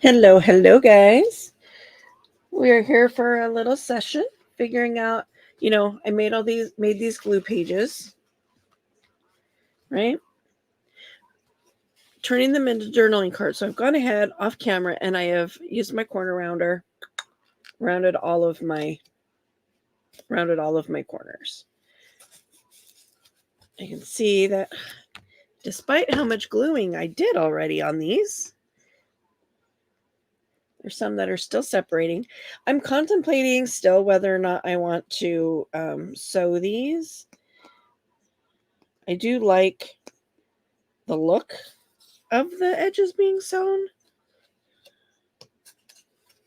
Hello, guys. We're here for a little session figuring out, I made these glue pages, right? Turning them into journaling cards. So I've gone ahead off camera and I have used my corner rounder, rounded all of my corners. You can see that despite how much gluing I did already on these, there's some that are still separating. I'm contemplating still whether or not I want to sew these. I do like the look of the edges being sewn,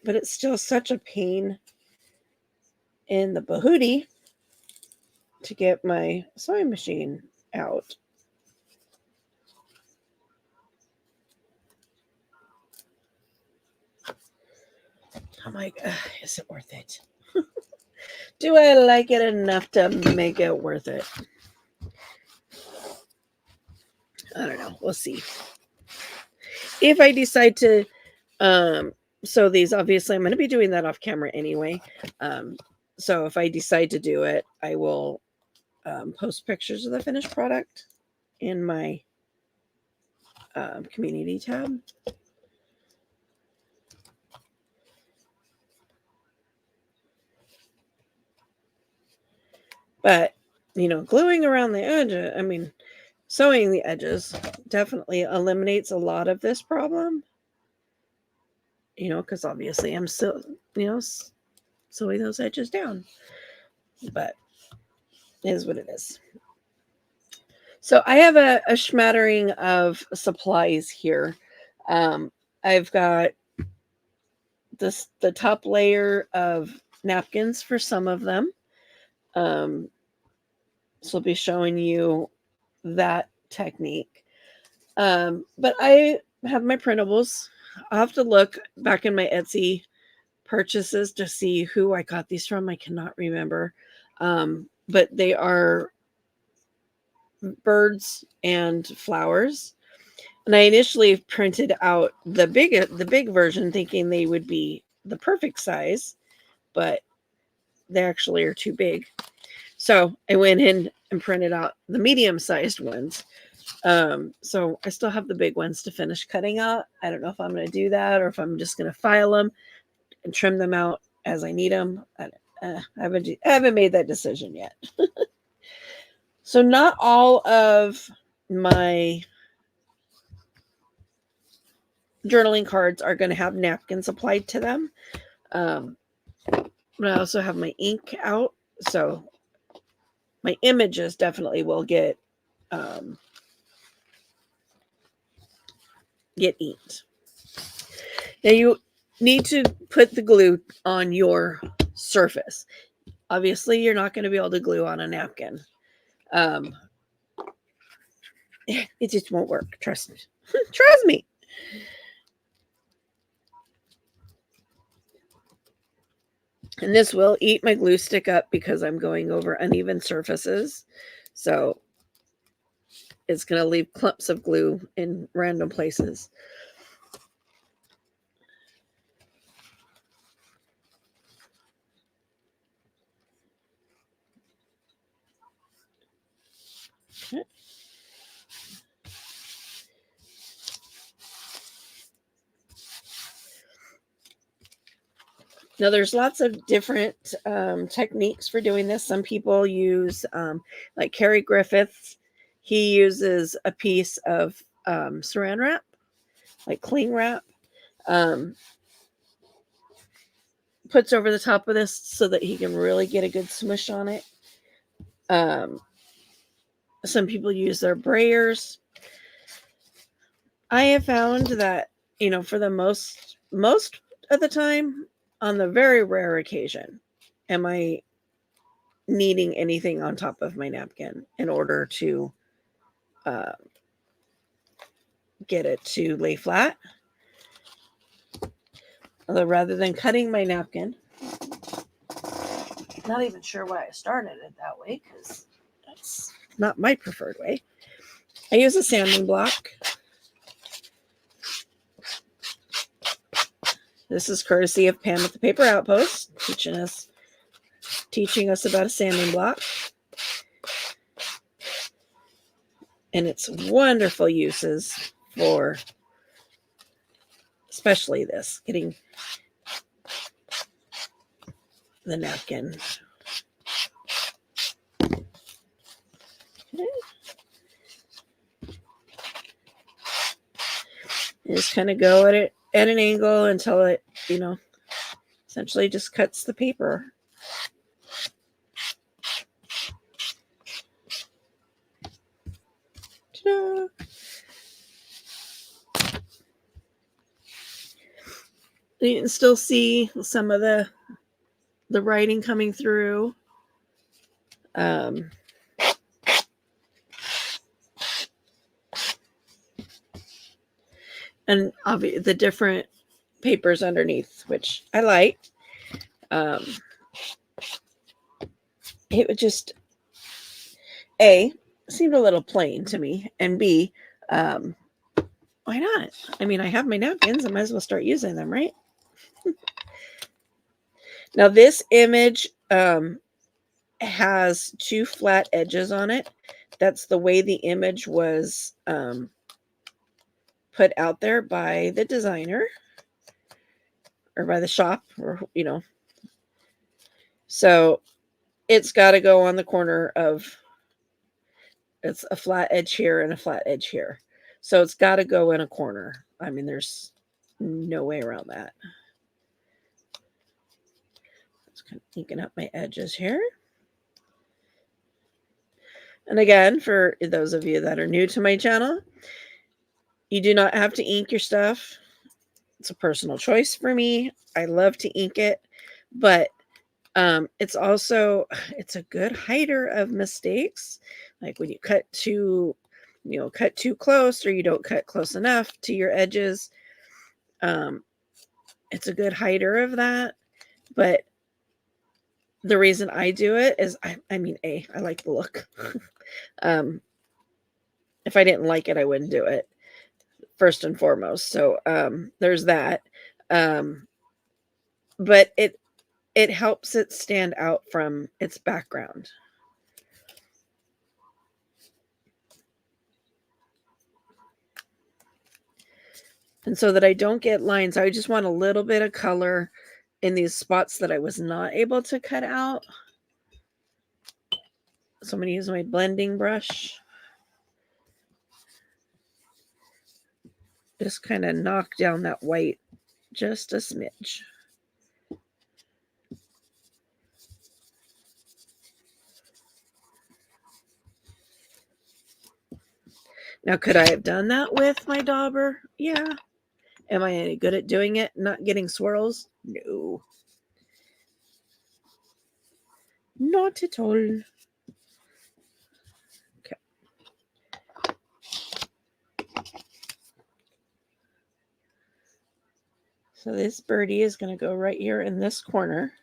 but it's still such a pain in the bahootie to get my sewing machine out. I'm like, is it worth it? Do I like it enough to make it worth it? I don't know. We'll see. If I decide to sew these, obviously I'm going to be doing that off camera anyway. So if I decide to do it, I will post pictures of the finished product in my community tab. But, gluing around the edge, sewing the edges definitely eliminates a lot of this problem. Because obviously I'm still, sewing those edges down. But it is what it is. So I have a smattering of supplies here. I've got the top layer of napkins for some of them. So I'll be showing you that technique. But I have my printables. I'll have to look back in my Etsy purchases to see who I got these from. I cannot remember. But they are birds and flowers. And I initially printed out the big version thinking they would be the perfect size, but they actually are too big. So I went in and printed out the medium-sized ones. So I still have the big ones to finish cutting out. I don't know if I'm going to do that or if I'm just going to file them and trim them out as I need them. I haven't made that decision yet. So not all of my journaling cards are going to have napkins applied to them. But I also have my ink out, so my images definitely will get inked. Now you need to put the glue on your surface. Obviously, you're not going to be able to glue on a napkin. It just won't work. Trust me. Trust me. And this will eat my glue stick up because I'm going over uneven surfaces. So it's going to leave clumps of glue in random places. Okay. Now, there's lots of different techniques for doing this. Some people use, like Kerry Griffiths, he uses a piece of saran wrap, like cling wrap, puts over the top of this so that he can really get a good smush on it. Some people use their brayers. I have found that, for the most of the time, on the very rare occasion, am I needing anything on top of my napkin in order to get it to lay flat. Although rather than cutting my napkin, not even sure why I started it that way because that's not my preferred way. I use a sanding block. This is courtesy of Pam at the Paper Outpost, teaching us about a sanding block and its wonderful uses for, especially this, getting the napkin. Okay. You just kind of go at it at an angle until it, essentially just cuts the paper. Ta-da! You can still see some of the writing coming through. And obviously the different papers underneath, which I like. It would just seemed a little plain to me, and B, why not? I mean, I have my napkins. I might as well start using them, right? Now, this image has two flat edges on it. That's the way the image was put out there by the designer or by the shop, or so it's got to go on the corner of, it's a flat edge here and a flat edge here, so it's got to go in a corner. I mean, there's no way around that. Just kind of inking up my edges here. And again, for those of you that are new to my channel, you do not have to ink your stuff. It's a personal choice for me. I love to ink it, but it's a good hider of mistakes. Like when you cut too close, or you don't cut close enough to your edges. It's a good hider of that. But the reason I do it is, I like the look. If I didn't like it, I wouldn't do it, first and foremost. So there's that. But it helps it stand out from its background. And so that I don't get lines, I just want a little bit of color in these spots that I was not able to cut out. So I'm going to use my blending brush. Just kind of knock down that white just a smidge. Now, could I have done that with my dauber? Yeah. Am I any good at doing it, not getting swirls? No. Not at all. Okay. So this birdie is going to go right here in this corner.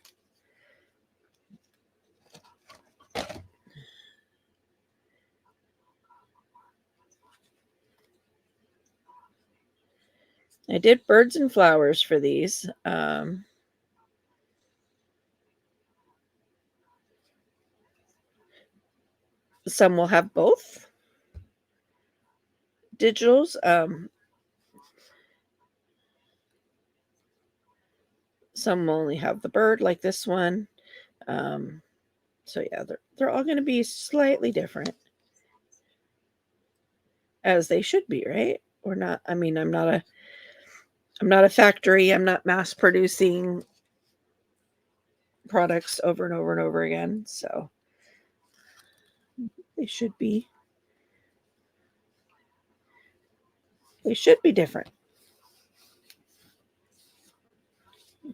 I did birds and flowers for these. Some will have both digitals. Some will only have the bird, like this one. So yeah, they're all going to be slightly different, as they should be, right? Or not. I mean, I'm not a factory. I'm not mass producing products over and over and over again. So they should be different.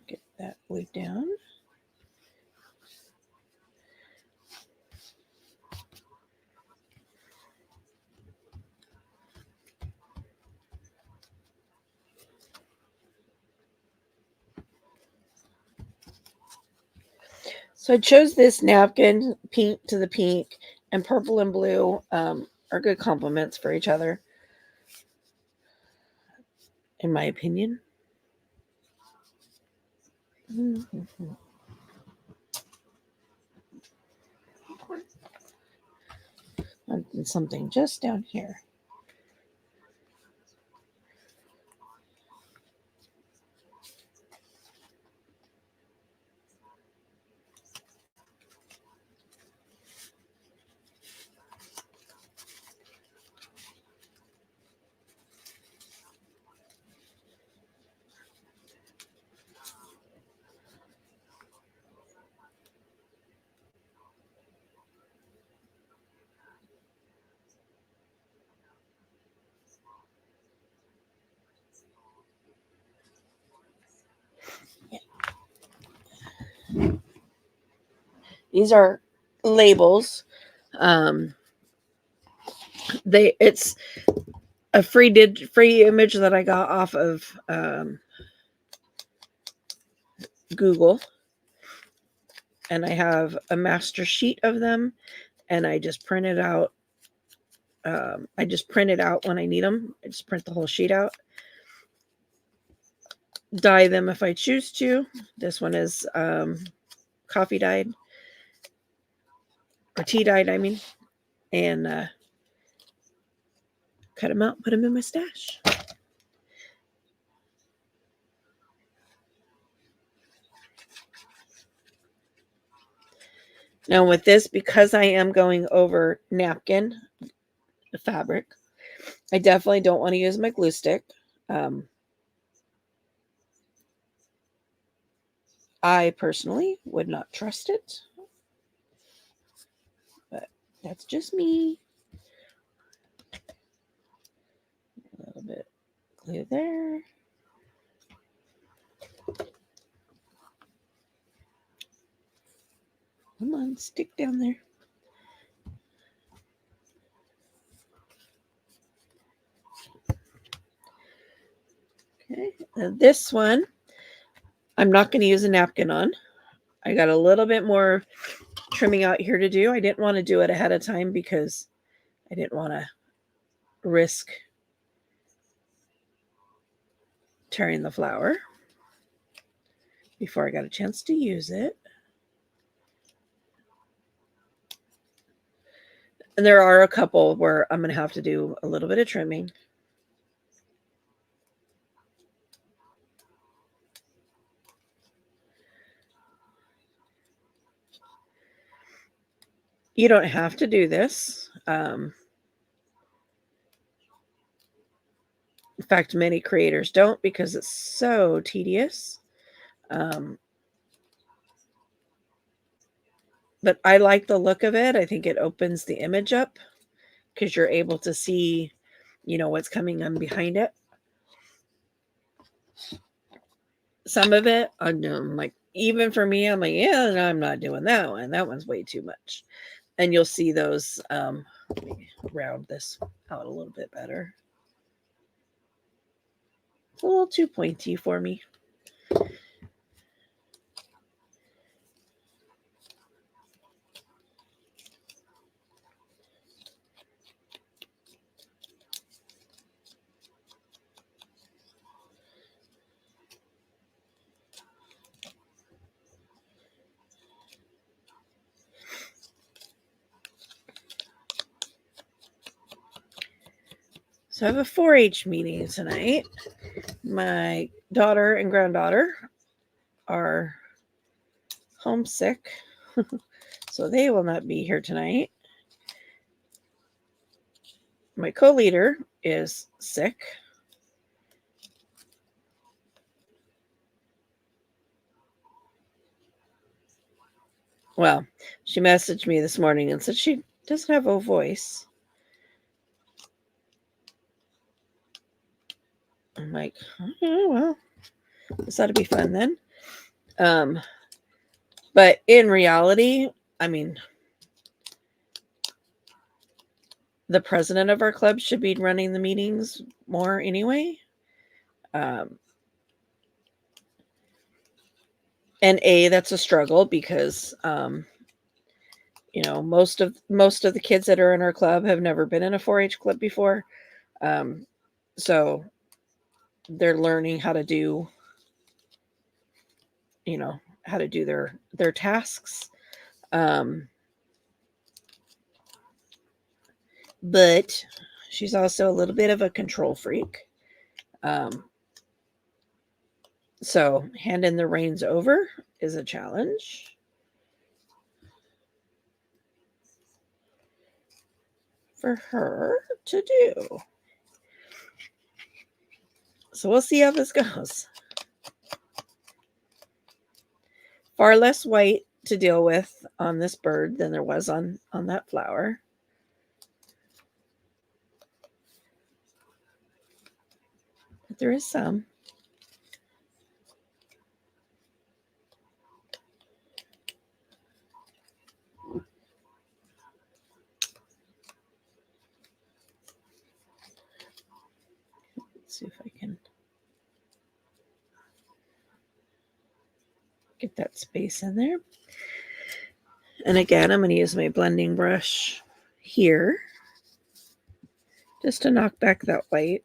Get that glued down. So I chose this napkin, pink to the pink, and purple and blue are good complements for each other, in my opinion. And something just down here. These are labels. It's a free image that I got off of Google, and I have a master sheet of them, and I just print it out. I just print it out when I need them. I just print the whole sheet out, dye them if I choose to. This one is coffee dyed, or tea dyed, I mean, and cut them out, put them in my stash. Now with this, because I am going over napkin, the fabric, I definitely don't want to use my glue stick. I personally would not trust it, but that's just me. A little bit glue there. Come on, stick down there. Okay, this one, I'm not going to use a napkin on. I got a little bit more trimming out here to do. I didn't want to do it ahead of time because I didn't want to risk tearing the flower before I got a chance to use it. And there are a couple where I'm going to have to do a little bit of trimming. You don't have to do this. In fact, many creators don't because it's so tedious. But I like the look of it. I think it opens the image up because you're able to see, what's coming on behind it. Some of it, I'm like, even for me, I'm like, yeah, no, I'm not doing that one. That one's way too much. And you'll see those. Let me round this out a little bit better. It's a little too pointy for me. So I have a 4-H meeting tonight. My daughter and granddaughter are homesick, so they will not be here tonight. My co-leader is sick. Well, she messaged me this morning and said she doesn't have a voice. I'm like, oh, well, this ought to be fun then. But in reality, I mean, the president of our club should be running the meetings more anyway. And that's a struggle because, most of the kids that are in our club have never been in a 4-H club before. So they're learning how to do how to do their tasks. But she's also a little bit of a control freak. So handing the reins over is a challenge for her to do. So we'll see how this goes. Far less white to deal with on this bird than there was on that flower. But there is some. Let's see if I can get that space in there. And again, I'm going to use my blending brush here just to knock back that white.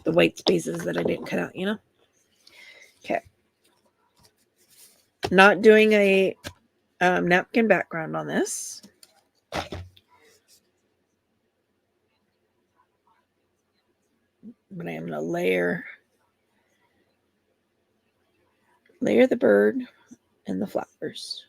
The white spaces that I didn't cut out, Okay. Not doing a napkin background on this. But I am going to layer the bird and the flowers.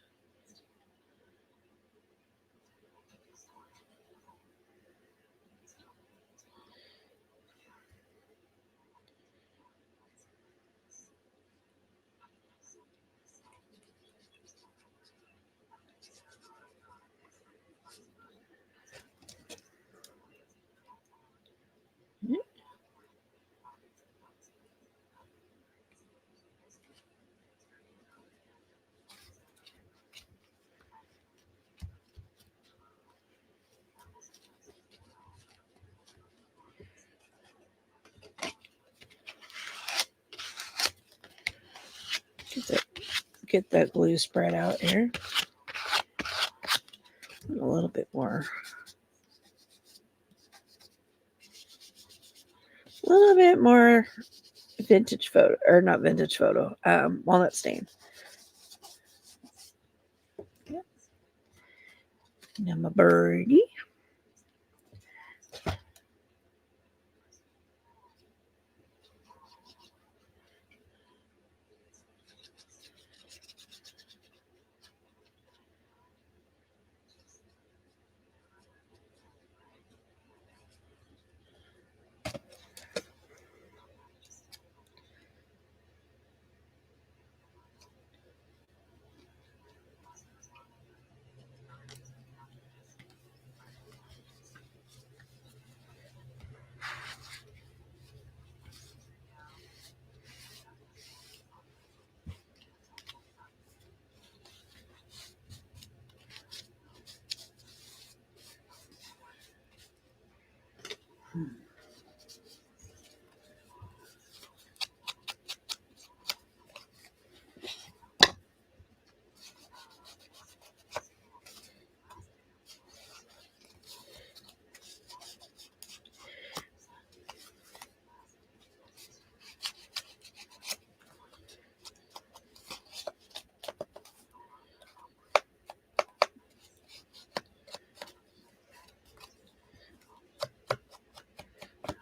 Get that glue spread out here. A little bit more. A little bit more vintage photo, or not vintage photo, walnut stain. Yep. Now my birdie.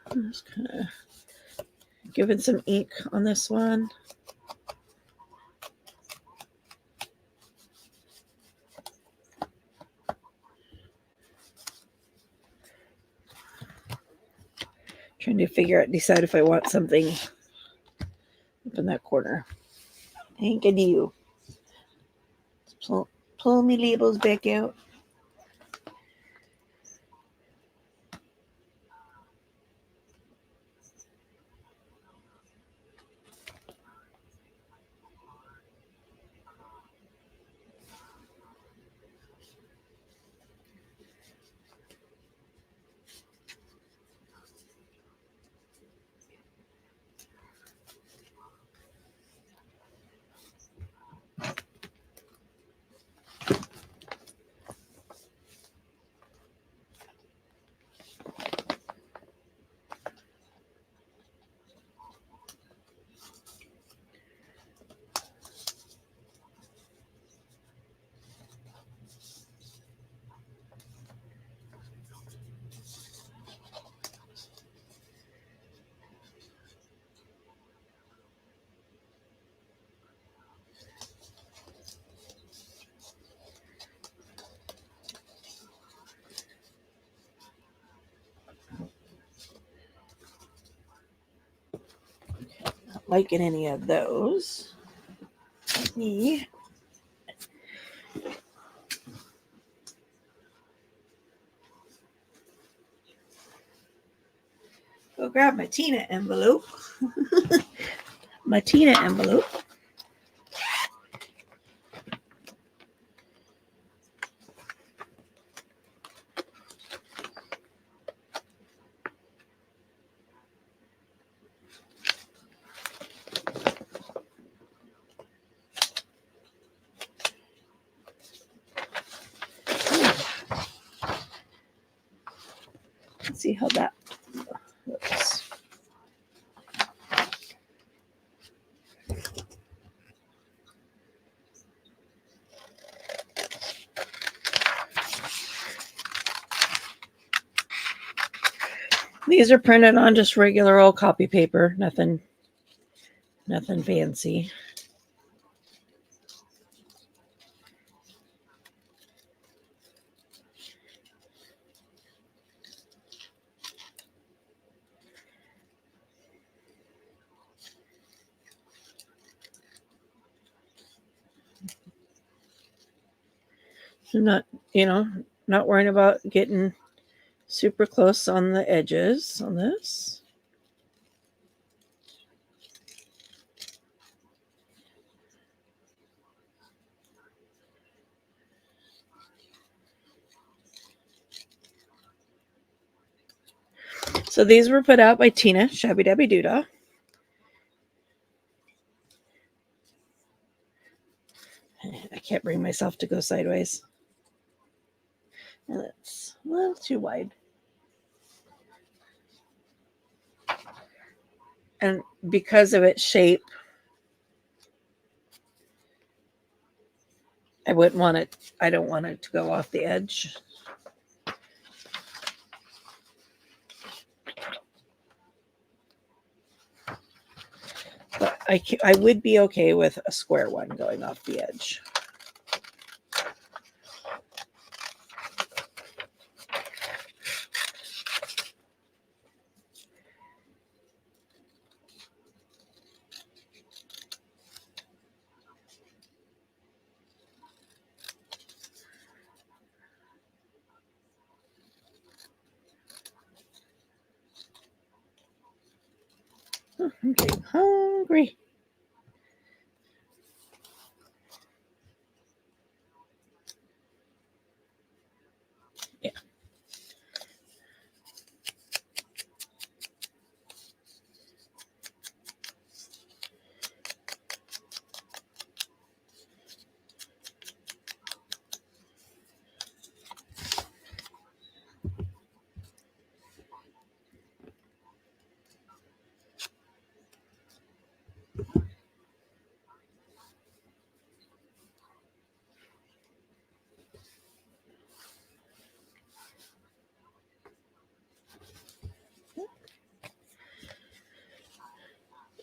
I'm just kind of giving some ink on this one. Trying to decide if I want something up in that corner. I think I do. Pull me labels back out. liking any of those. Me. Go grab my Tina envelope. My Tina envelope. Let's see how that looks. These are printed on just regular old copy paper, nothing fancy. I'm not, not worrying about getting super close on the edges on this. So these were put out by Tina, Shabby Dabby Doodah. I can't bring myself to go sideways. And it's a little too wide. And because of its shape, I don't want it to go off the edge. But I would be okay with a square one going off the edge. Oh, I'm getting hungry. Yeah.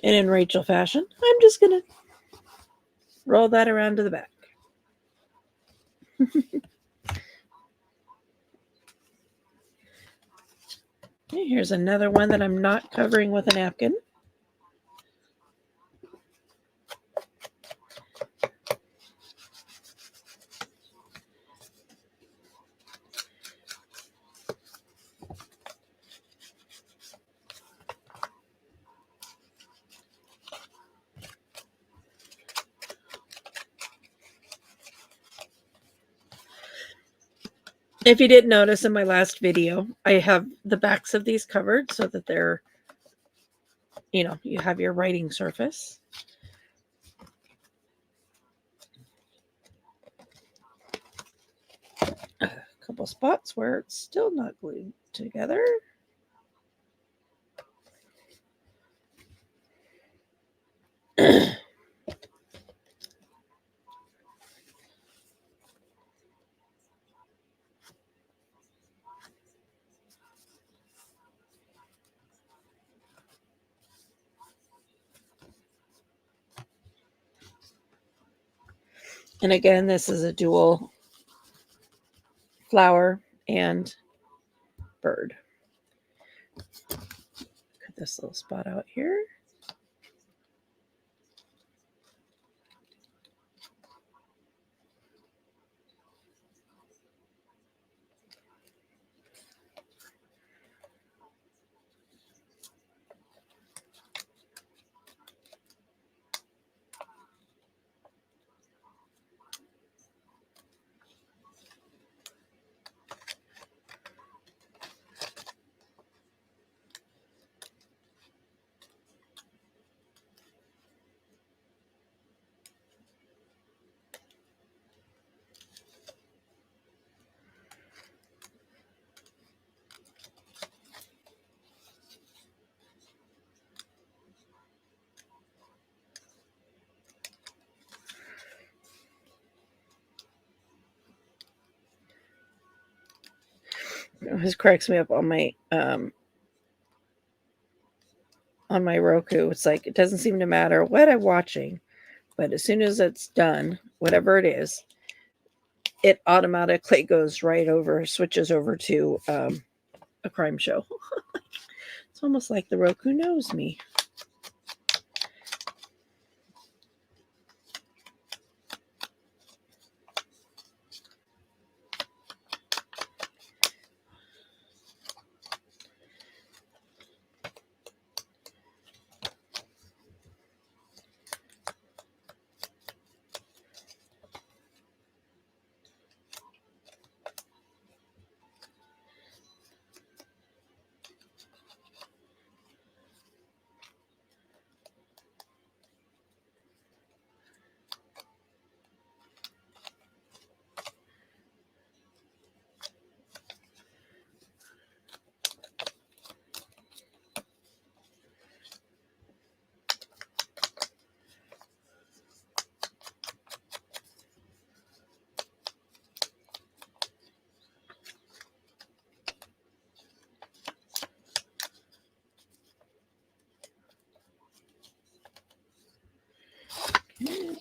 And in Rachel fashion, I'm just going to roll that around to the back. Okay, here's another one that I'm not covering with a napkin. If you didn't notice in my last video, I have the backs of these covered so that they're, you have your writing surface. A couple spots where it's still not glued together. And again, this is a dual flower and bird. Cut this little spot out here. This cracks me up on my Roku. It's like it doesn't seem to matter what I'm watching, but as soon as it's done, whatever it is, it automatically goes right over, switches over to a crime show. It's almost like the Roku knows me.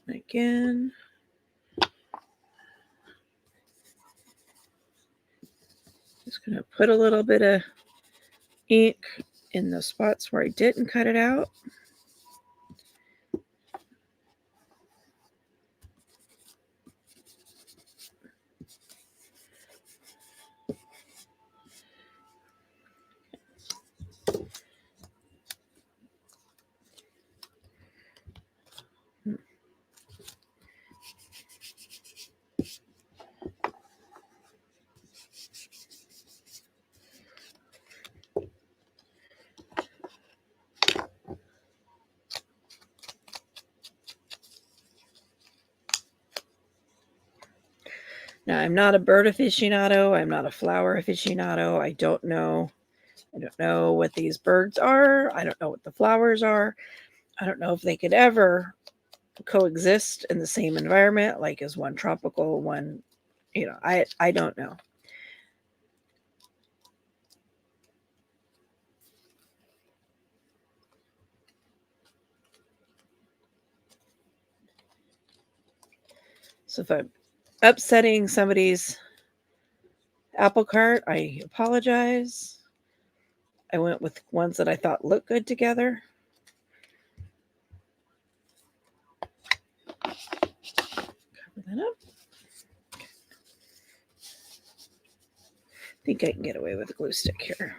Again. Just going to put a little bit of ink in the spots where I didn't cut it out. Now, I'm not a bird aficionado. I'm not a flower aficionado. I don't know what these birds are. I don't know what the flowers are. I don't know if they could ever coexist in the same environment, like is one tropical, one, I don't know. So if I'm upsetting somebody's apple cart, I apologize. I went with ones that I thought looked good together. Cover that up. I think I can get away with a glue stick here.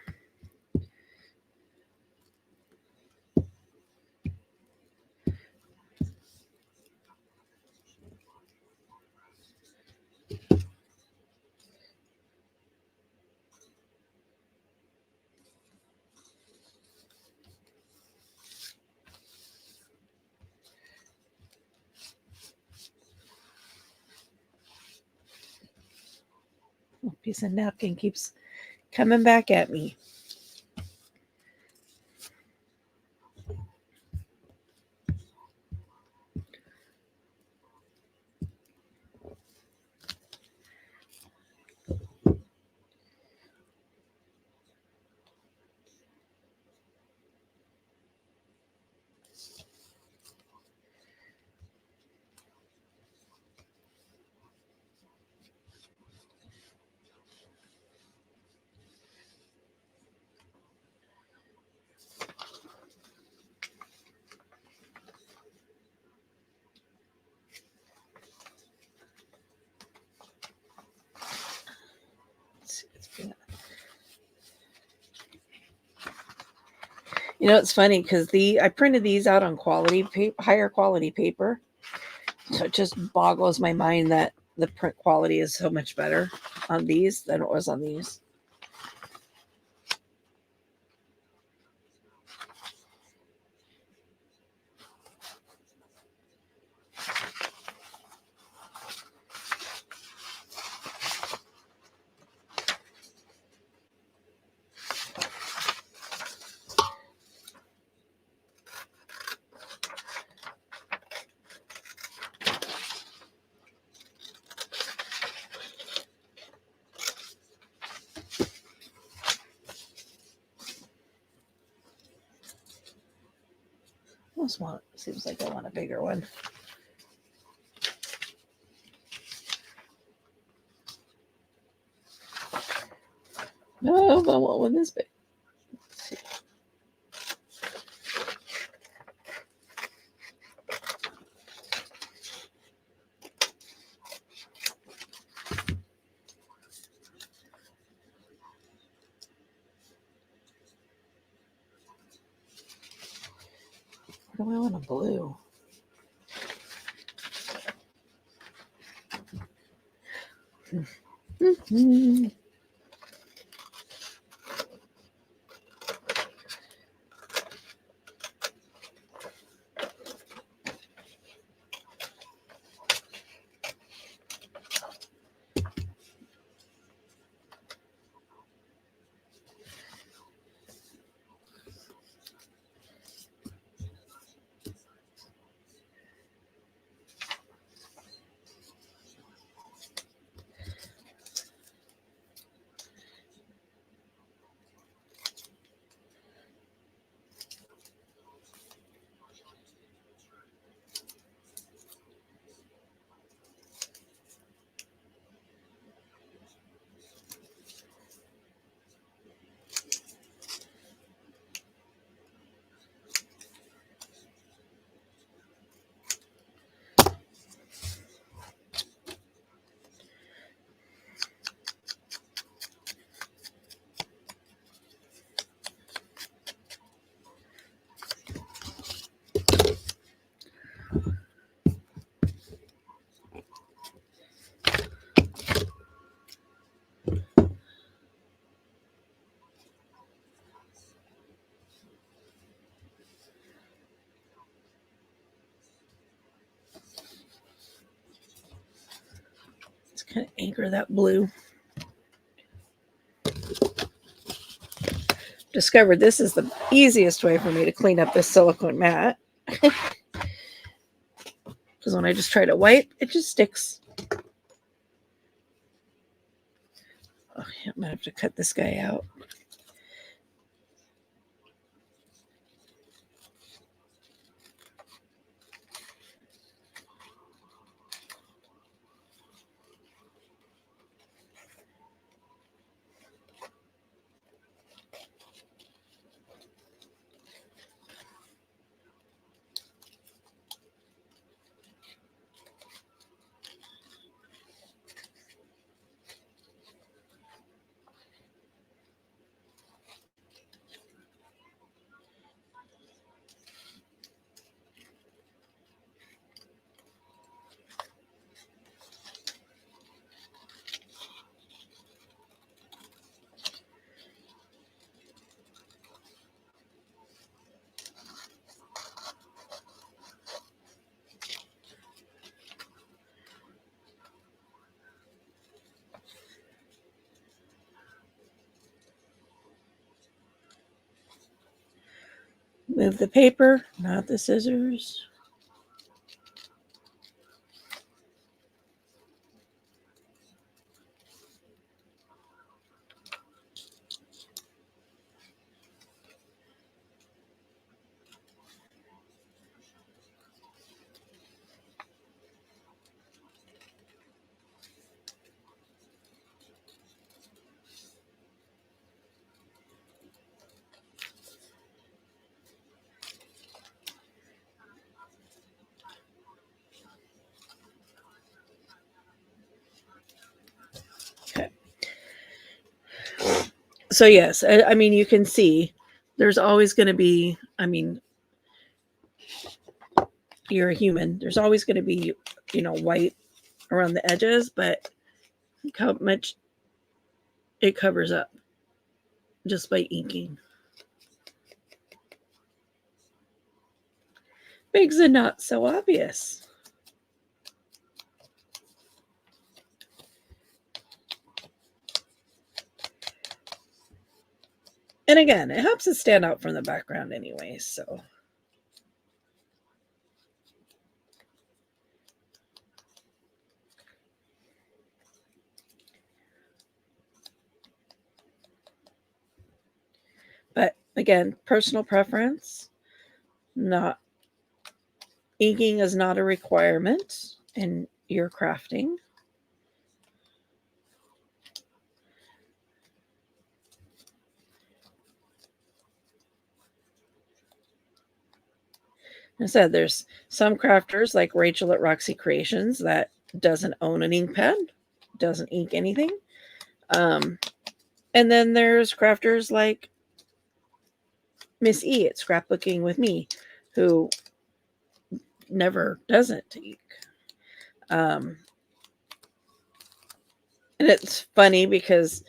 Piece of napkin keeps coming back at me. It's funny because I printed these out on higher quality paper. So it just boggles my mind that the print quality is so much better on these than it was on these. Almost want, seems like I want a bigger one. No, I want one this big. Let's see. Where do I want a blue? Mm-hmm. Let's kind of anchor that blue. Discovered this is the easiest way for me to clean up this silicone mat. Because when I just try to wipe, it just sticks. Oh, I might have to cut this guy out. Move the paper, not the scissors. Okay. So yes, I mean, you can see there's always going to be, I mean, you're a human. There's always going to be, white around the edges, but look how much it covers up just by inking. Makes it not so obvious. And again, it helps it stand out from the background anyway, so. But again, personal preference, not Inking is not a requirement in your crafting. I said there's some crafters like Rachel at Roxy Creations that doesn't own an ink pen, doesn't ink anything. And then there's crafters like Miss E at Scrapbooking with Me, who never doesn't ink. And it's funny because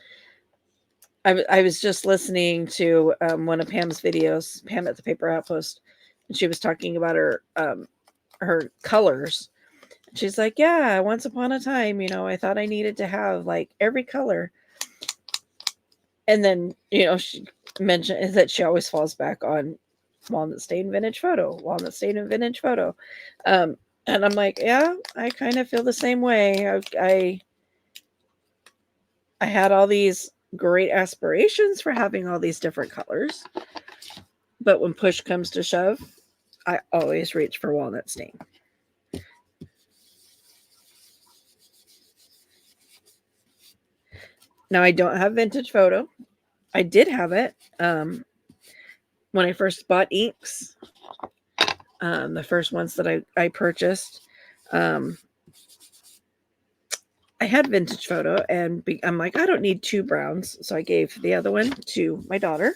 I was just listening to one of Pam's videos, Pam at the Paper Outpost, and she was talking about her colors. She's like, yeah, once upon a time, I thought I needed to have like every color. And then, she mentioned that she always falls back on walnut stain vintage photo, walnut stain and vintage photo. And I'm like, yeah, I kind of feel the same way. I had all these great aspirations for having all these different colors. But when push comes to shove, I always reach for walnut stain. Now, I don't have vintage photo. I did have it when I first bought inks. The first ones that I purchased. I had vintage photo, and I'm like, I don't need 2 browns. So I gave the other one to my daughter.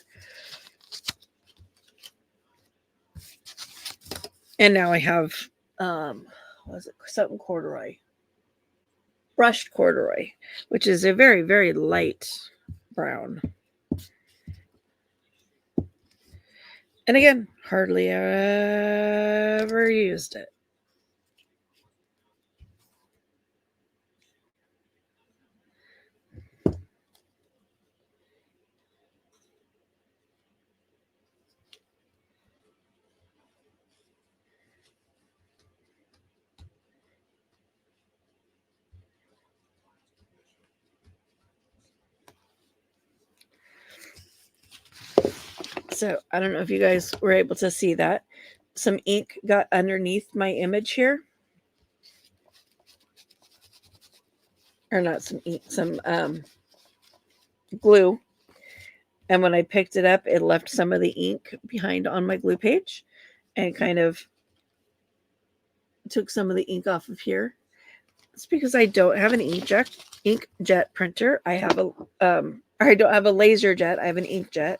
And now I have, what was it? Something corduroy. Brushed corduroy, which is a very, very light brown. And again, hardly ever used it. So I don't know if you guys were able to see that. Some ink got underneath my image here. Or not some ink, some glue. And when I picked it up, it left some of the ink behind on my glue page and kind of took some of the ink off of here. It's because I don't have an inkjet printer. I have I don't have a laser jet. I have an inkjet.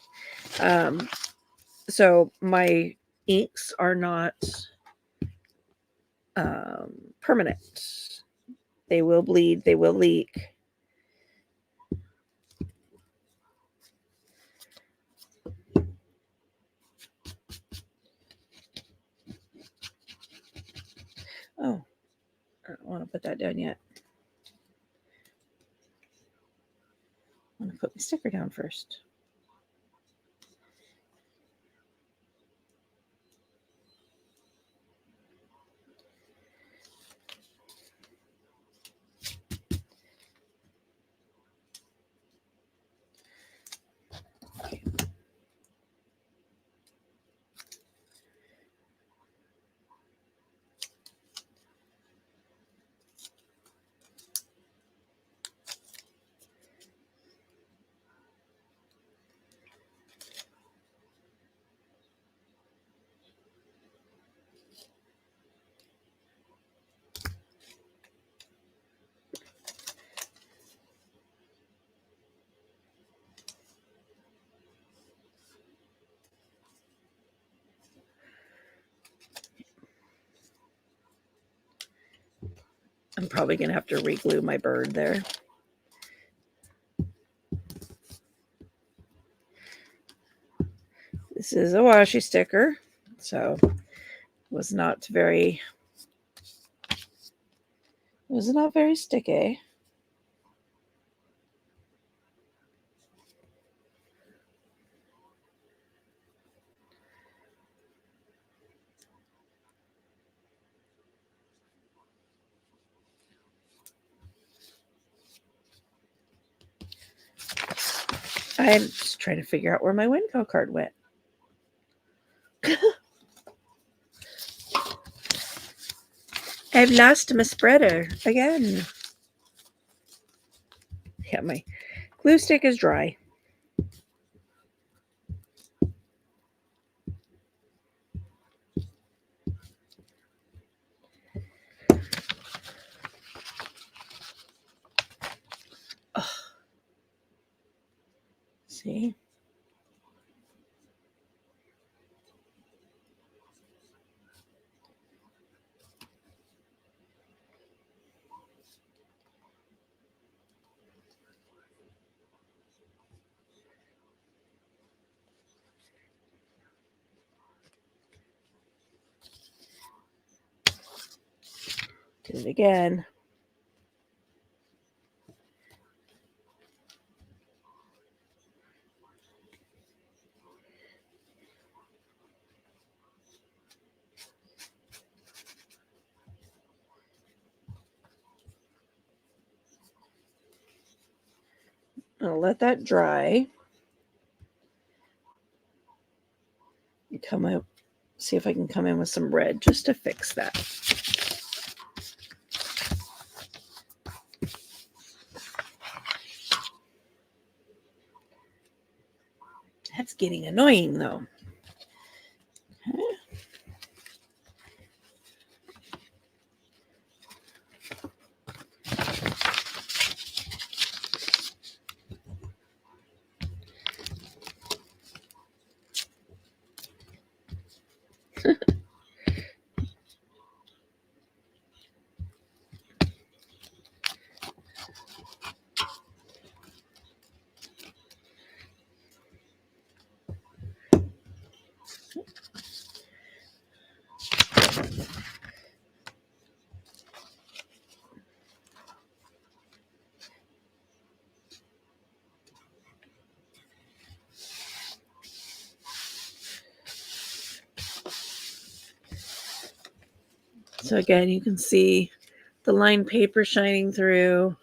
So my inks are not permanent. They will bleed. They will leak. Oh, I don't want to put that down yet. I want to put my sticker down first. I'm probably going to have to re-glue my bird there. This is a washi sticker, so was not very sticky. I'm just trying to figure out where my Winco card went. I've lost my spreader again. Yeah, my glue stick is dry. Oh. See? Do it again. I'll let that dry. Come out, see if I can come in with some red just to fix that. That's getting annoying though. So again, you can see the lined paper shining through.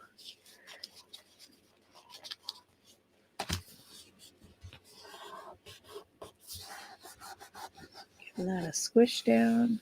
Give that a squish down.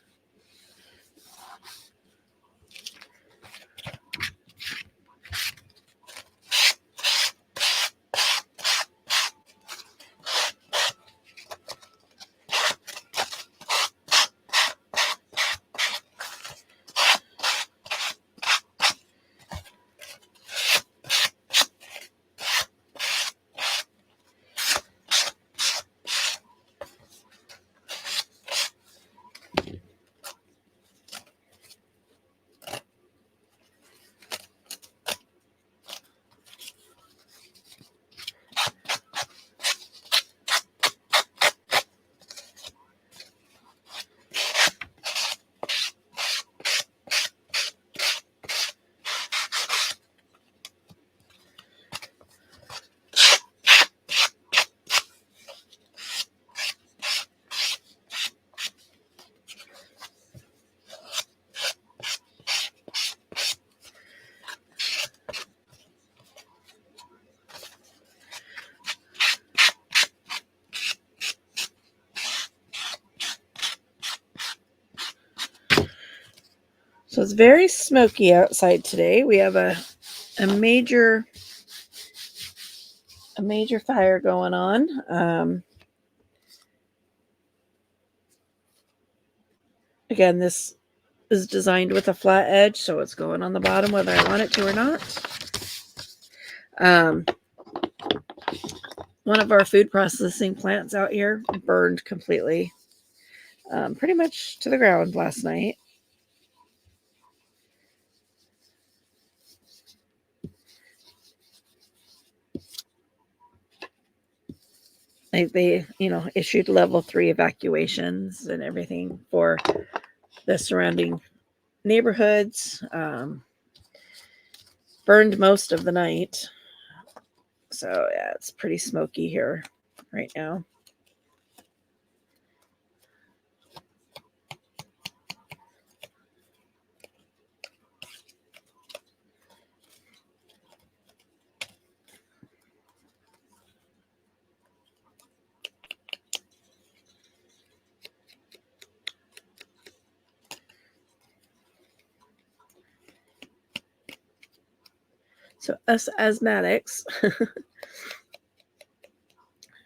So it's very smoky outside today. We have a major fire going on. Again, this is designed with a flat edge, so it's going on the bottom whether I want it to or not. One of our food processing plants out here burned completely, pretty much to the ground last night. They issued level 3 evacuations and everything for the surrounding neighborhoods. Burned most of the night. So yeah, it's pretty smoky here right now. So us asthmatics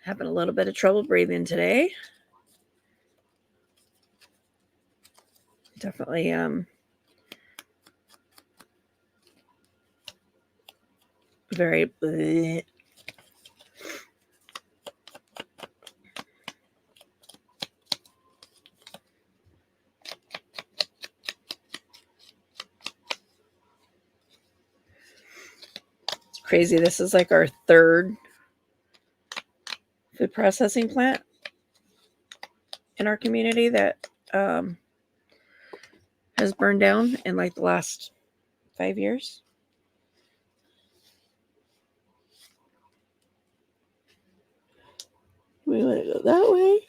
having a little bit of trouble breathing today. Definitely very bleh. It's crazy. This is like our third food processing plant in our community that has burned down in like the last 5 years. We want to go that way.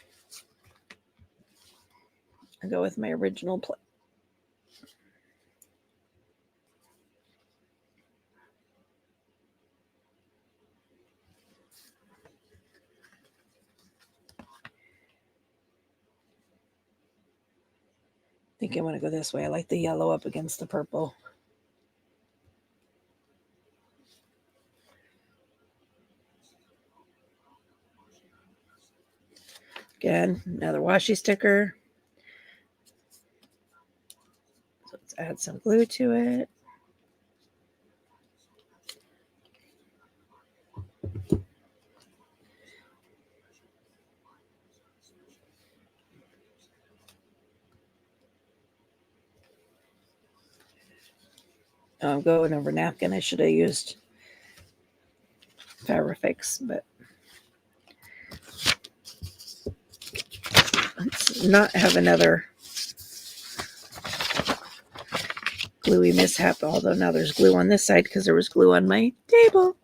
I go with my original plan. I think I want to go this way. I like the yellow up against the purple. Again, another washi sticker. So let's add some glue to it. I'm going over napkin. I should have used Fabrifix, but let's not have another gluey mishap, although now there's glue on this side because there was glue on my table.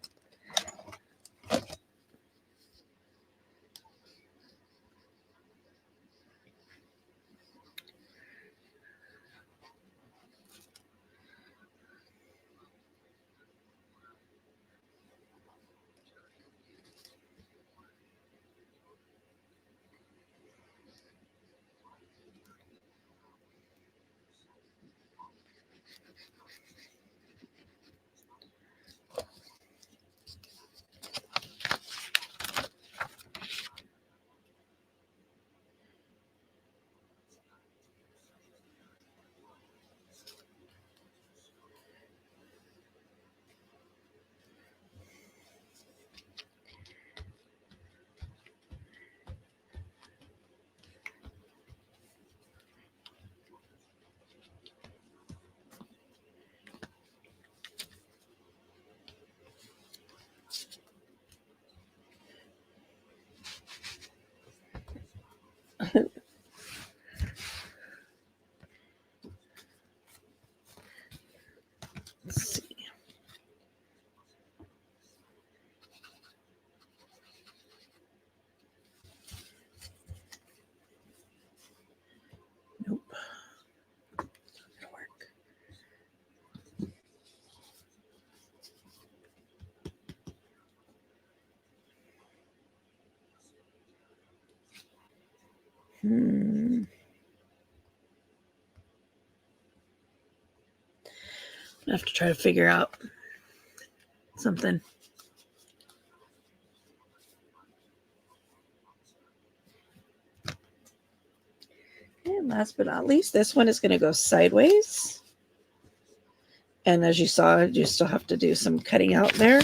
Let's see. Nope. Not gonna work. I have to try to figure out something. And last but not least, this one is going to go sideways. And as you saw, you still have to do some cutting out there.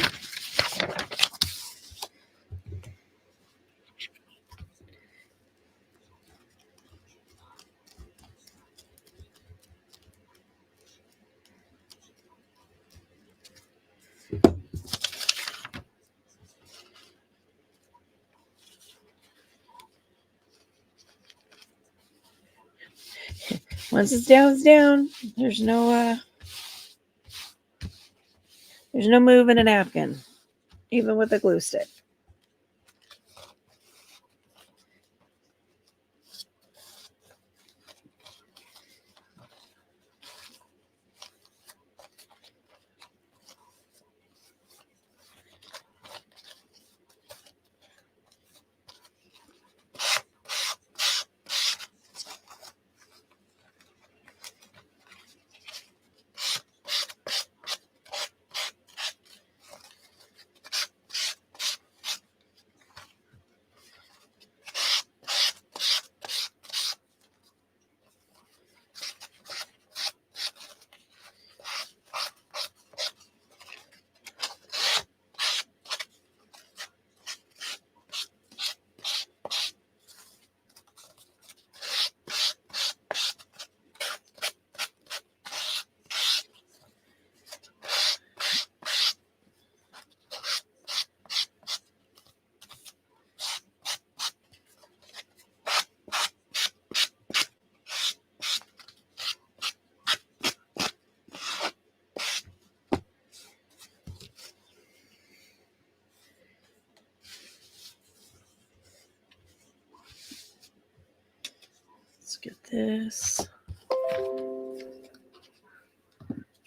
Once it's down, it's down. There's no moving a napkin, even with a glue stick. get this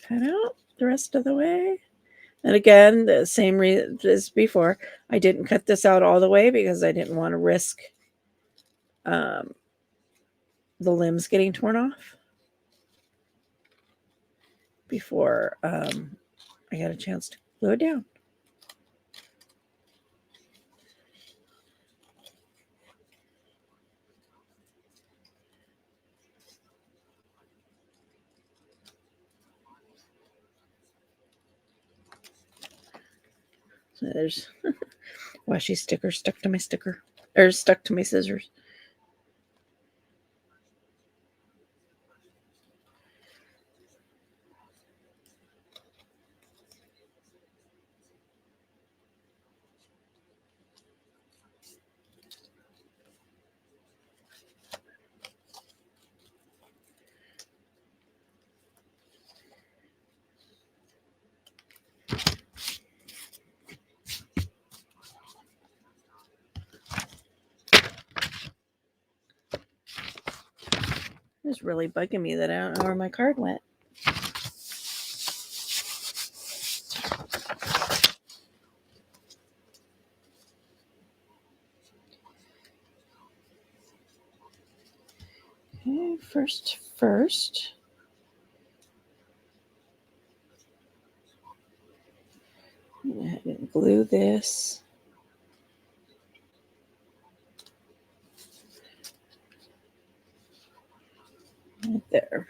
cut out the rest of the way. And again, the same reason as before, I didn't cut this out all the way because I didn't want to risk the limbs getting torn off before I got a chance to glue it down. So there's washi sticker stuck to my sticker, or stuck to my scissors. It's really bugging me that I don't know where my card went. Okay, first. I'm going to go ahead and glue this. Right there.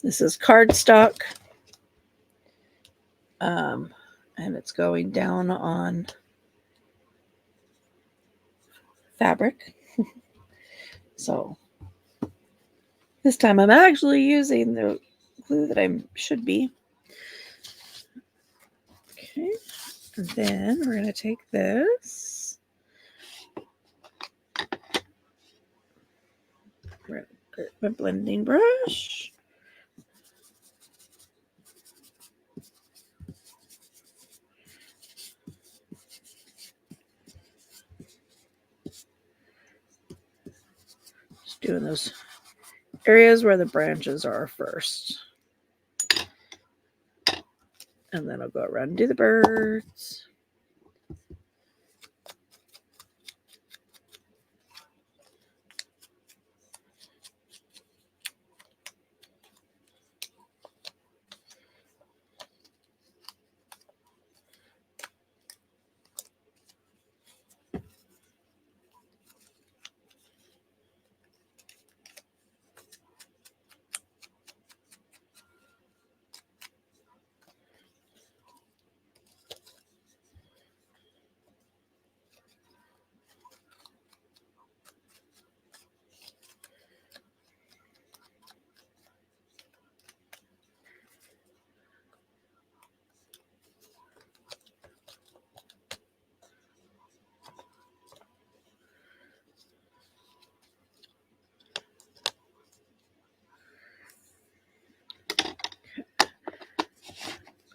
This is cardstock. And it's going down on fabric. So this time I'm actually using the glue that I should be. Okay, and then we're going to take this. We're going to get my blending brush. Just doing those areas where the branches are first. And then I'll go around and do the birds.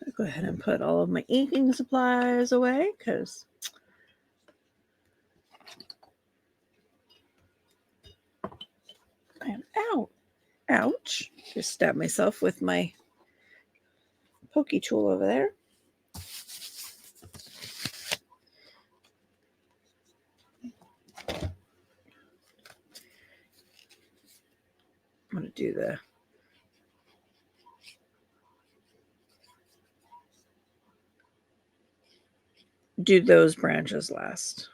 I'll go ahead and put all of my inking supplies away because I am out. Ouch. Just stabbed myself with my pokey tool over there. I'm going to do those branches last.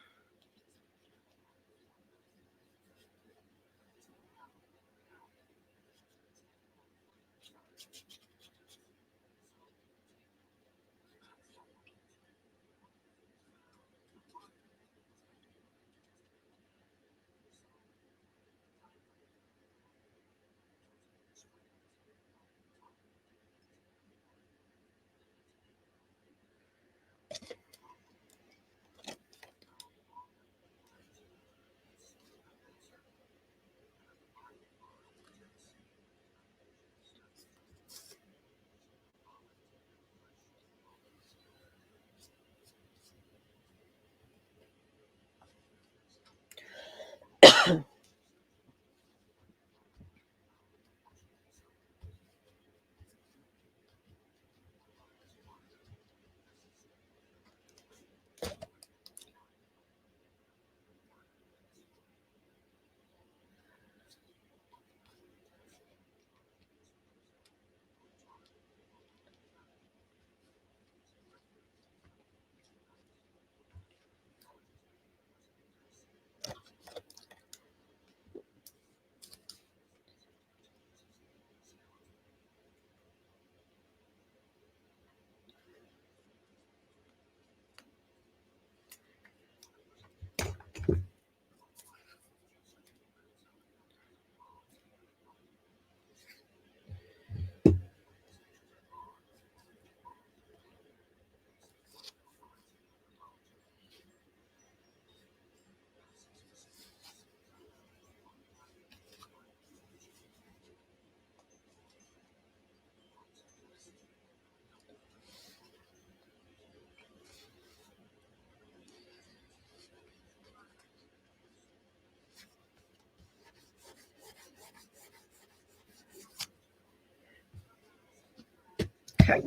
Okay.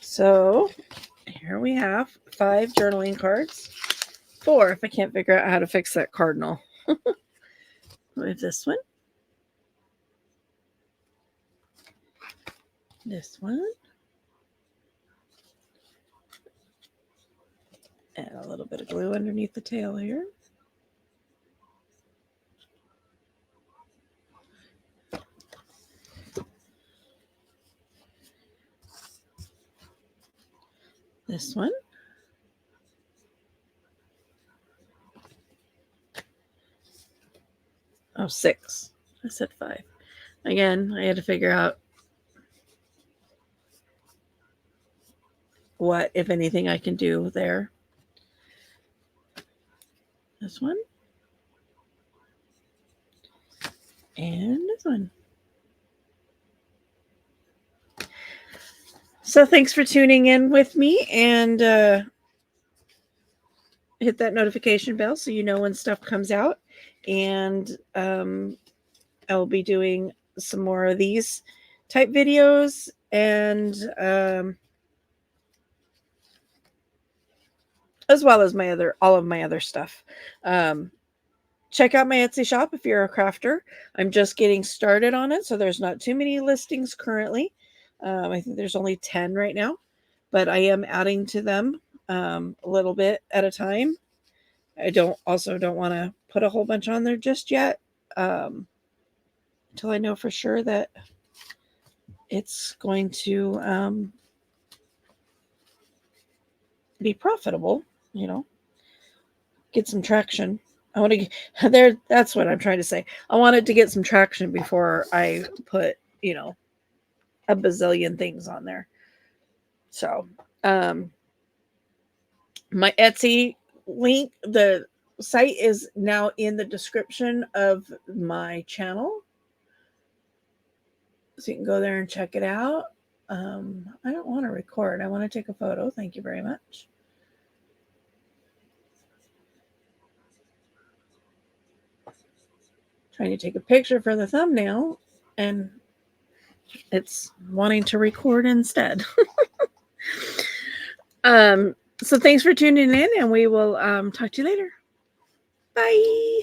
So here we have 5 journaling cards. 4 if I can't figure out how to fix that cardinal. We have this one. This one. And a little bit of glue underneath the tail here. This one. Oh, 6. I said 5. Again, I had to figure out what, if anything, I can do there. This one. And this one. So thanks for tuning in with me, and hit that notification bell so you know when stuff comes out. And I'll be doing some more of these type videos, and as well as all of my other stuff. Check out my Etsy shop if you're a crafter. I'm just getting started on it, so there's not too many listings currently. I think there's only 10 right now, but I am adding to them a little bit at a time. I don't want to put a whole bunch on there just yet, until I know for sure that it's going to be profitable, get some traction. I want to get there. That's what I'm trying to say. I wanted to get some traction before I put, a bazillion things on there. So, my Etsy link, the site is now in the description of my channel. So you can go there and check it out. I don't want to record. I want to take a photo. Thank you very much. Trying to take a picture for the thumbnail, and it's wanting to record instead. So thanks for tuning in, and we will talk to you later. Bye.